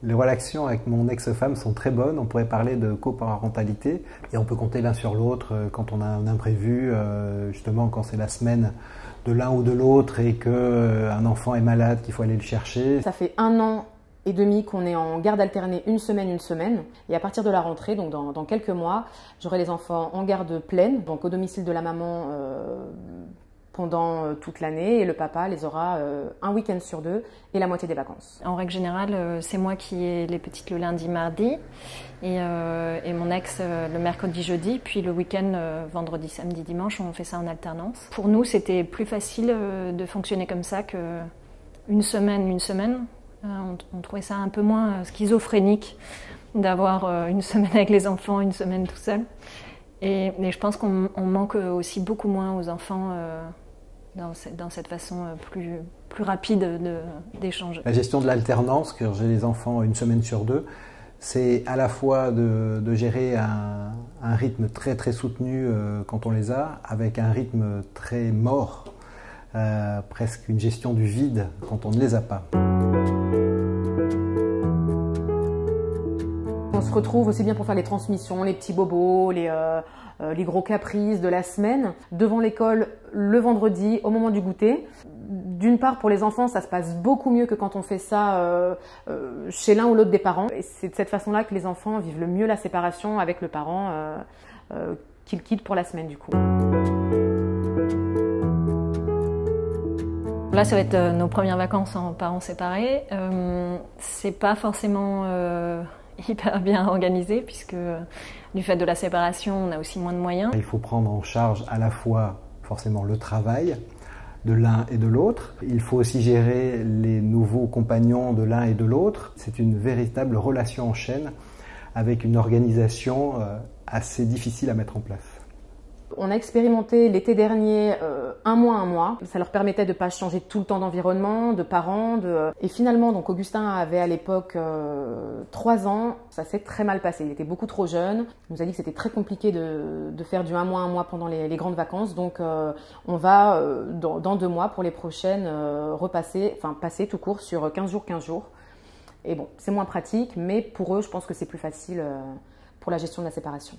Les relations avec mon ex-femme sont très bonnes, on pourrait parler de coparentalité et on peut compter l'un sur l'autre quand on a un imprévu, justement quand c'est la semaine de l'un ou de l'autre et qu'un enfant est malade, qu'il faut aller le chercher. Ça fait 1 an et demi qu'on est en garde alternée une semaine, et à partir de la rentrée, donc dans quelques mois, j'aurai les enfants en garde pleine, donc au domicile de la maman pendant toute l'année, et le papa les aura un week-end sur 2 et la moitié des vacances. En règle générale, c'est moi qui ai les petites le lundi, mardi, et mon ex le mercredi, jeudi, puis le week-end, vendredi, samedi, dimanche, on fait ça en alternance. Pour nous, c'était plus facile de fonctionner comme ça qu'une semaine. On trouvait ça un peu moins schizophrénique d'avoir une semaine avec les enfants, une semaine tout seul. Et je pense qu'on manque aussi beaucoup moins aux enfants dans cette façon plus rapide d'échanger. La gestion de l'alternance, quand j'ai les enfants une semaine sur 2, c'est à la fois de gérer un rythme très très soutenu quand on les a, avec un rythme très mort, presque une gestion du vide quand on ne les a pas. On se retrouve aussi bien pour faire les transmissions, les petits bobos, les gros caprices de la semaine, devant l'école le vendredi au moment du goûter. D'une part, pour les enfants, ça se passe beaucoup mieux que quand on fait ça chez l'un ou l'autre des parents. Et c'est de cette façon-là que les enfants vivent le mieux la séparation avec le parent qu'ils quittent pour la semaine du coup. Là, ça va être nos premières vacances en parents séparés. C'est pas forcément hyper bien organisé puisque du fait de la séparation, on a aussi moins de moyens. Il faut prendre en charge à la fois forcément le travail de l'un et de l'autre. Il faut aussi gérer les nouveaux compagnons de l'un et de l'autre. C'est une véritable relation en chaîne avec une organisation assez difficile à mettre en place. On a expérimenté l'été dernier un mois. Ça leur permettait de ne pas changer tout le temps d'environnement, de parents. Et finalement, donc Augustin avait à l'époque 3 ans. Ça s'est très mal passé. Il était beaucoup trop jeune. Il nous a dit que c'était très compliqué de faire du un mois pendant les grandes vacances. Donc on va, dans 2 mois, pour les prochaines, passer tout court sur 15 jours. Et bon, c'est moins pratique, mais pour eux, je pense que c'est plus facile pour la gestion de la séparation.